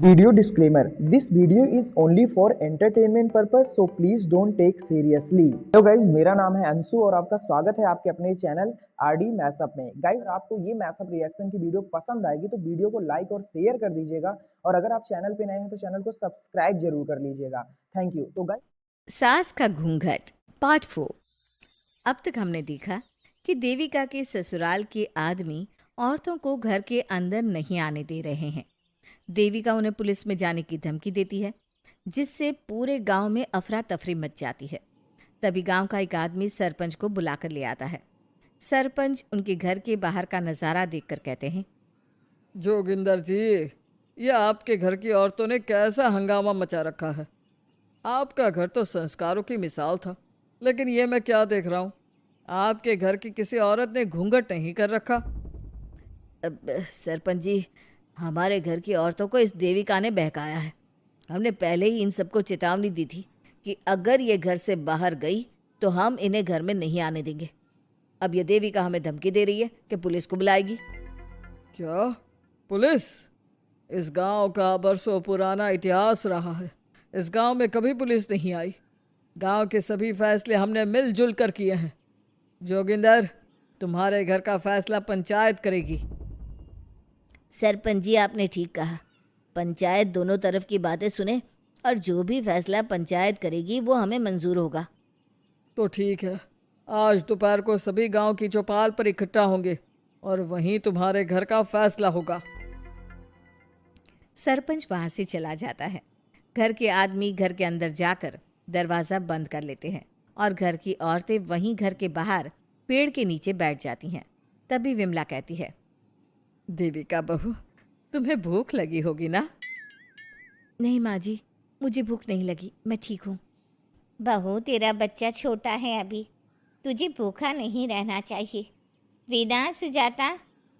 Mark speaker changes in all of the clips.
Speaker 1: Video disclaimer: This video is only for entertainment purpose, so please don't take seriously. Hello guys, मेरा नाम है अंशु और आपका स्वागत है आपके अपने चैनल आरडी मैसअप में। गाइज, आपको ये मैसअप रिएक्शन की वीडियो पसंद आएगी तो वीडियो को लाइक और शेयर कर दीजिएगा, और अगर आप चैनल पे नए हैं तो चैनल को सब्सक्राइब जरूर कर लीजिएगा। Thank you. तो गाइज,
Speaker 2: सास का घूंघट पार्ट 4। अब तक हमने देखा कि देविका के ससुराल के आदमी औरतों को घर के अंदर नहीं आने दे रहे हैं। देविका उन्हें पुलिस में जाने की धमकी देती है, जिससे पूरे गांव में अफरा तफरी मच जाती है। तभी गांव का एक आदमी सरपंच को बुलाकर ले आता है। सरपंच उनके घर के बाहर का नज़ारा देखकर कहते हैं,
Speaker 3: जोगिंदर जी, ये आपके घर की औरतों ने कैसा हंगामा मचा रखा है। आपका घर तो संस्कारों की मिसाल था, लेकिन ये मैं क्या देख रहा हूँ, आपके घर की किसी औरत ने घूंघट नहीं कर रखा।
Speaker 2: सरपंच जी, हमारे घर की औरतों को इस देविका ने बहकाया है। हमने पहले ही इन सबको चेतावनी दी थी कि अगर ये घर से बाहर गई तो हम इन्हें घर में नहीं आने देंगे। अब ये देविका हमें धमकी दे रही है कि पुलिस को बुलाएगी।
Speaker 3: क्या पुलिस? इस गांव का बरसों पुराना इतिहास रहा है। इस गांव में कभी पुलिस नहीं आई। गांव के सभी फैसले हमने मिलजुल कर किए हैं। जोगिंदर, तुम्हारे घर का फैसला पंचायत करेगी।
Speaker 2: सरपंच जी, आपने ठीक कहा। पंचायत दोनों तरफ की बातें सुने और जो भी फैसला पंचायत करेगी वो हमें मंजूर होगा।
Speaker 3: तो ठीक है, आज दोपहर को सभी गांव की चौपाल पर इकट्ठा होंगे और वहीं तुम्हारे घर का फैसला होगा।
Speaker 2: सरपंच वहां से चला जाता है। घर के आदमी घर के अंदर जाकर दरवाज़ा बंद कर लेते हैं और घर की औरतें वहीं घर के बाहर पेड़ के नीचे बैठ जाती हैं। तभी विमला कहती है,
Speaker 3: देविका बहू, तुम्हें भूख लगी होगी ना?
Speaker 2: नहीं माँ जी, मुझे भूख नहीं लगी, मैं ठीक हूँ।
Speaker 4: बहू, तेरा बच्चा छोटा है अभी, तुझे भूखा नहीं रहना चाहिए। वेदा, सुजाता,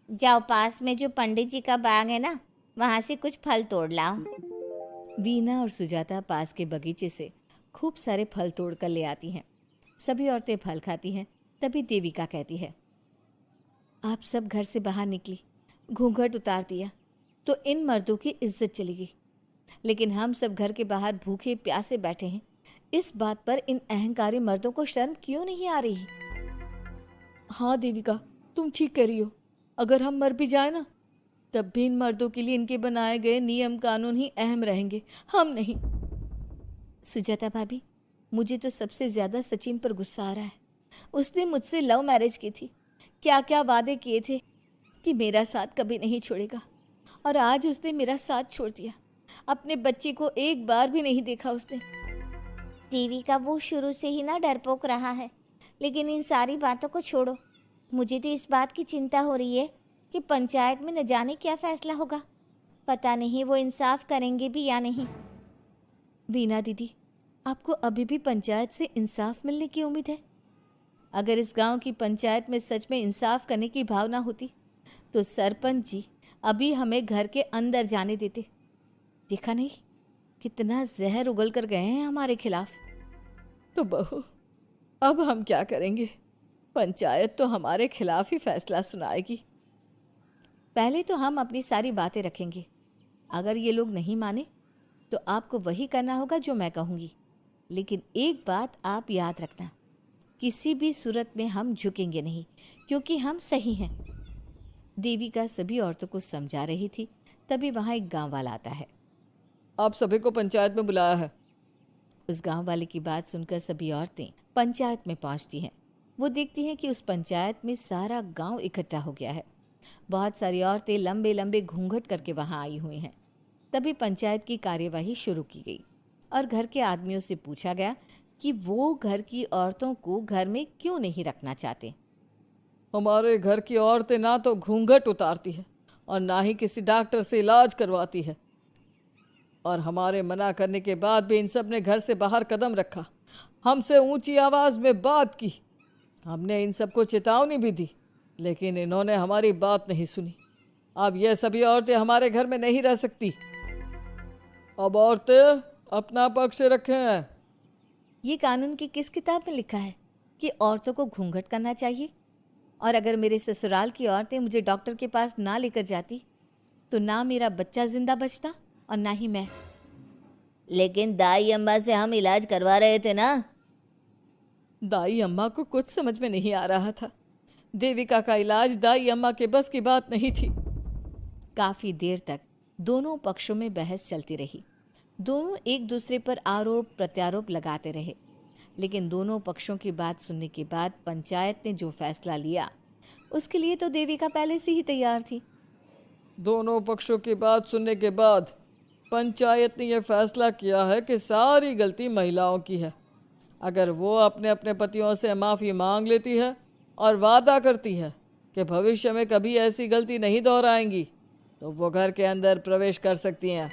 Speaker 4: जाओ पास में जो पंडित जी का बाग है ना, वहाँ से कुछ फल तोड़ लाओ।
Speaker 2: वीना और सुजाता पास के बगीचे से खूब सारे फल तोड़ कर ले आती हैं। सभी औरतें फल खाती हैं। तभी देविका कहती है, आप सब घर से बाहर निकली, घूंघट उतार दिया तो इन मर्दों की इज्जत चली गई, लेकिन हम सब घर के बाहर भूखे प्यासे बैठे हैं। इस बात पर इन अहंकारी मर्दों को शर्म क्यों नहीं आ रही?
Speaker 3: हाँ देविका, तुम ठीक कह रही हो। अगर हम मर भी जाए ना, तब भी इन मर्दों के लिए इनके बनाए गए नियम कानून ही अहम रहेंगे, हम नहीं।
Speaker 2: सुजाता भाभी, मुझे तो सबसे ज़्यादा सचिन पर गुस्सा आ रहा है। उसने मुझसे लव मैरिज की थी, क्या क्या वादे किए थे कि मेरा साथ कभी नहीं छोड़ेगा, और आज उसने मेरा साथ छोड़ दिया। अपने बच्चे को एक बार भी नहीं देखा उसने।
Speaker 4: देविका, वो शुरू से ही ना डरपोक रहा है, लेकिन इन सारी बातों को छोड़ो। मुझे तो इस बात की चिंता हो रही है कि पंचायत में न जाने क्या फैसला होगा। पता नहीं वो इंसाफ करेंगे भी या नहीं।
Speaker 2: वीना दीदी, आपको अभी भी पंचायत से इंसाफ मिलने की उम्मीद है? अगर इस गांव की पंचायत में सच में इंसाफ करने की भावना होती तो सरपंच जी अभी हमें घर के अंदर जाने देते। देखा नहीं कितना जहर उगल कर गए हैं हमारे खिलाफ।
Speaker 3: तो बहू, अब हम क्या करेंगे? पंचायत तो हमारे खिलाफ ही फैसला सुनाएगी।
Speaker 2: पहले तो हम अपनी सारी बातें रखेंगे। अगर ये लोग नहीं माने तो आपको वही करना होगा जो मैं कहूँगी। लेकिन एक बात आप याद रखना, किसी भी सूरत में हम झुकेंगे नहीं, क्योंकि हम सही हैं। देविका सभी औरतों को समझा रही थी। तभी वहाँ एक गांव वाला आता है।
Speaker 3: आप सभी को पंचायत में बुलाया है।
Speaker 2: उस गांव वाले की बात सुनकर सभी औरतें पंचायत में पहुंचती हैं। वो देखती हैं कि उस पंचायत में सारा गांव इकट्ठा हो गया है। बहुत सारी औरतें लंबे लंबे घूंघट करके वहां आई हुई हैं। तभी पंचायत की कार्यवाही शुरू की गई और घर के आदमियों से पूछा गया कि वो घर की औरतों को घर में क्यों नहीं रखना चाहते।
Speaker 3: हमारे घर की औरतें ना तो घूंघट उतारती है और ना ही किसी डॉक्टर से इलाज करवाती है, और हमारे मना करने के बाद भी इन सब ने घर से बाहर कदम रखा, हमसे ऊंची आवाज़ में बात की। हमने इन सबको चेतावनी भी दी, लेकिन इन्होंने हमारी बात नहीं सुनी। अब ये सभी औरतें हमारे घर में नहीं रह सकती। अब औरतें अपना पक्ष रखें।
Speaker 2: ये कानून की किस किताब में लिखा है कि औरतों को घूंघट करना चाहिए? और अगर मेरे ससुराल की औरतें मुझे डॉक्टर के पास ना लेकर जाती तो ना मेरा बच्चा जिंदा बचता
Speaker 4: और ना ही मैं। लेकिन दाई अम्मा से हम इलाज करवा रहे थे ना।
Speaker 3: दाई अम्मा को कुछ समझ में नहीं आ रहा था। देविका का इलाज दाई अम्मा के बस की बात नहीं थी।
Speaker 2: काफी देर तक दोनों पक्षों में बहस चलती रही। दोनों एक दूसरे पर आरोप प्रत्यारोप लगाते रहे, लेकिन दोनों पक्षों की बात सुनने के बाद पंचायत ने जो फैसला लिया उसके लिए तो देविका पहले से ही तैयार थी।
Speaker 3: दोनों पक्षों की बात सुनने के बाद पंचायत ने यह फैसला किया है कि सारी गलती महिलाओं की है। अगर वो अपने अपने पतियों से माफ़ी मांग लेती है और वादा करती है कि भविष्य में कभी ऐसी गलती नहीं दोहराएंगी, तो वो घर के अंदर प्रवेश कर सकती हैं।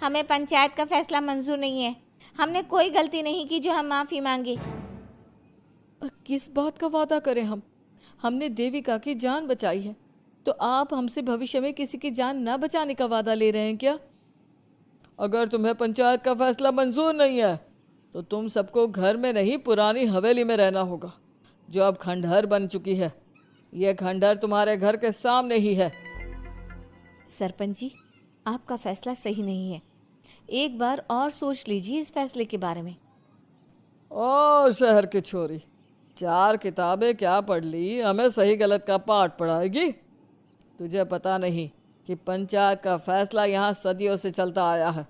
Speaker 4: हमें पंचायत का फैसला मंजूर नहीं है। हमने कोई गलती नहीं की जो हम माफ़ी मांगे।
Speaker 3: और किस बात का वादा करें हम? हमने देविका की जान बचाई है, तो आप हमसे भविष्य में किसी की जान न बचाने का वादा ले रहे हैं क्या? अगर तुम्हें पंचायत का फैसला मंजूर नहीं है तो तुम सबको घर में नहीं पुरानी हवेली में रहना होगा, जो अब खंडहर बन चुकी है। यह खंडहर तुम्हारे घर के सामने ही है।
Speaker 2: सरपंच जी, आपका फैसला सही नहीं है। एक बार और सोच लीजिए इस फैसले के बारे में।
Speaker 3: ओ शहर की छोरी, 4 किताबें क्या पढ़ ली, हमें सही गलत का पाठ पढ़ाएगी? तुझे पता नहीं कि पंचायत का फैसला यहाँ सदियों से चलता आया है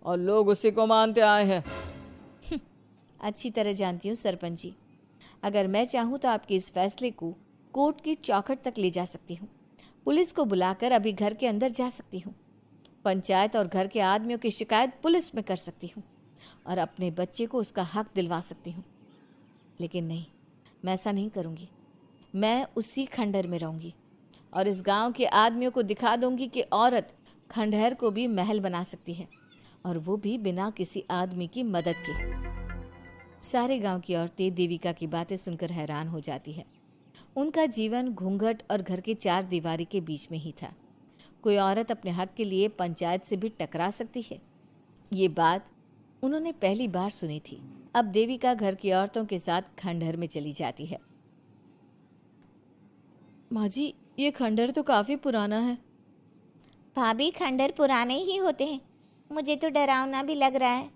Speaker 3: और लोग उसी को मानते आए हैं।
Speaker 2: अच्छी तरह जानती हूँ सरपंच जी। अगर मैं चाहूँ तो आपके इस फैसले को कोर्ट की चौखट तक ले जा सकती हूँ। पुलिस को बुलाकर अभी घर के अंदर जा सकती हूँ। पंचायत और घर के आदमियों की शिकायत पुलिस में कर सकती हूँ और अपने बच्चे को उसका हक दिलवा सकती हूँ। लेकिन नहीं, मैं ऐसा नहीं करूँगी। मैं उसी खंडहर में रहूँगी और इस गांव के आदमियों को दिखा दूंगी कि औरत खंडहर को भी महल बना सकती है, और वो भी बिना किसी आदमी की मदद के। सारे गांव की औरतें देविका की बातें सुनकर हैरान हो जाती है। उनका जीवन घूंघट और घर के 4 दीवारी के बीच में ही था। कोई औरत अपने हक के लिए पंचायत से भी टकरा सकती है, ये बात उन्होंने पहली बार सुनी थी। अब देविका घर की औरतों के साथ खंडहर में चली जाती है।
Speaker 3: माँ जी, ये खंडहर तो काफ़ी पुराना है।
Speaker 4: भाभी, खंडहर पुराने ही होते हैं। मुझे तो डरावना भी लग रहा है।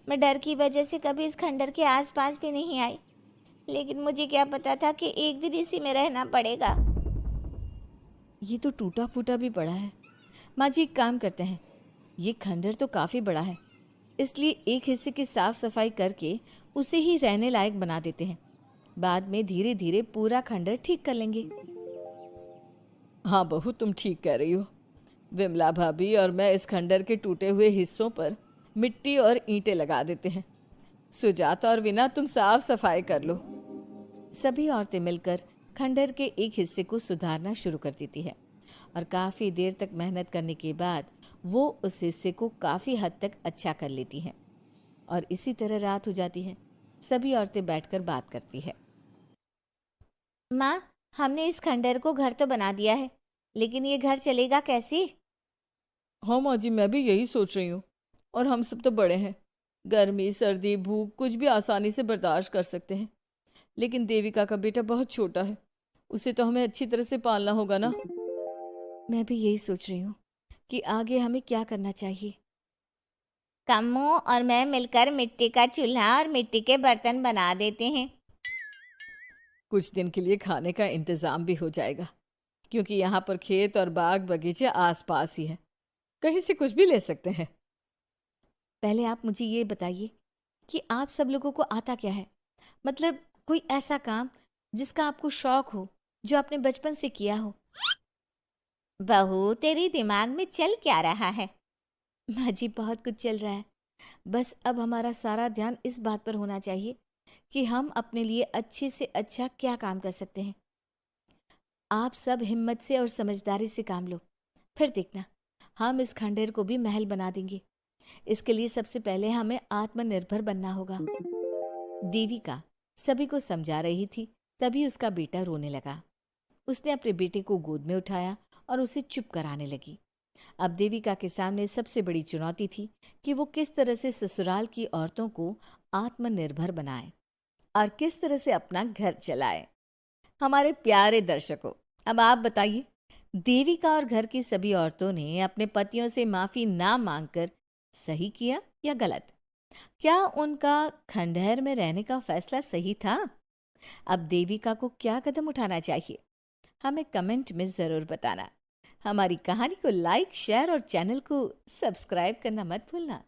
Speaker 4: मैं डर की वजह से कभी इस खंडहर के आसपास भी नहीं आई, लेकिन मुझे क्या पता था कि एक दिन इसी में रहना पड़ेगा।
Speaker 2: ये तो टूटा फूटा भी पड़ा है। माँ जी, एक काम करते हैं, ये खंडहर तो काफ़ी बड़ा है, इसलिए एक हिस्से की साफ सफाई करके उसे ही रहने लायक बना देते हैं। बाद में धीरे धीरे पूरा खंडहर ठीक कर लेंगे।
Speaker 3: हाँ बहू, तुम ठीक कह रही हो। विमला भाभी और मैं इस खंडहर के टूटे हुए हिस्सों पर मिट्टी और ईंटें लगा देते हैं। सुजाता और विना, तुम साफ सफाई कर लो।
Speaker 2: सभी औरतें मिलकर खंडहर के एक हिस्से को सुधारना शुरू कर देती है और काफ़ी देर तक मेहनत करने के बाद वो उस हिस्से को काफ़ी हद तक अच्छा कर लेती हैं और इसी तरह रात हो जाती है। सभी औरतें बैठकर बात करती है।
Speaker 4: माँ, हमने इस खंडहर को घर तो बना दिया है, लेकिन ये घर चलेगा कैसे?
Speaker 3: हाँ माँ जी, मैं भी यही सोच रही हूँ। और हम सब तो बड़े हैं, गर्मी सर्दी भूख कुछ भी आसानी से बर्दाश्त कर सकते हैं। लेकिन देविका का बेटा बहुत छोटा है, उसे तो हमें अच्छी तरह से पालना होगा ना।
Speaker 2: मैं भी यही सोच रही हूँ कि आगे हमें क्या करना चाहिए।
Speaker 4: कम्मो और मैं मिलकर मिट्टी का चूल्हा और मिट्टी के बर्तन बना देते हैं।
Speaker 3: कुछ दिन के लिए खाने का इंतज़ाम भी हो जाएगा, क्योंकि यहाँ पर खेत और बाग बगीचे आसपास ही हैं, कहीं से कुछ भी ले सकते हैं।
Speaker 2: पहले आप मुझे ये बताइए कि आप सब लोगों को आता क्या है? मतलब कोई ऐसा काम जिसका आपको शौक हो, जो आपने बचपन से किया हो।
Speaker 4: बहू, तेरी दिमाग में चल क्या रहा है?
Speaker 2: माँ जी, बहुत कुछ चल रहा है। बस अब हमारा सारा ध्यान इस बात पर होना चाहिए कि हम अपने लिए अच्छे से अच्छा क्या काम कर सकते हैं। आप सब हिम्मत से और समझदारी से काम लो, फिर देखना हम इस खंडहर को भी महल बना देंगे। इसके लिए सबसे पहले हमें आत्मनिर्भर बनना होगा। देविका सभी को समझा रही थी, तभी उसका बेटा रोने लगा। उसने अपने बेटे को गोद में उठाया और उसे चुप कराने लगी। अब देविका के सामने सबसे बड़ी चुनौती थी कि वो किस तरह से ससुराल की औरतों को आत्मनिर्भर बनाए और किस तरह से अपना घर चलाए। हमारे प्यारे दर्शकों, अब आप बताइए देविका और घर की सभी औरतों ने अपने पतियों से माफी ना मांगकर सही किया या गलत? क्या उनका खंडहर में रहने का फैसला सही था? अब देविका को क्या कदम उठाना चाहिए, हमें कमेंट में ज़रूर बताना। हमारी कहानी को लाइक, शेयर और चैनल को सब्सक्राइब करना मत भूलना।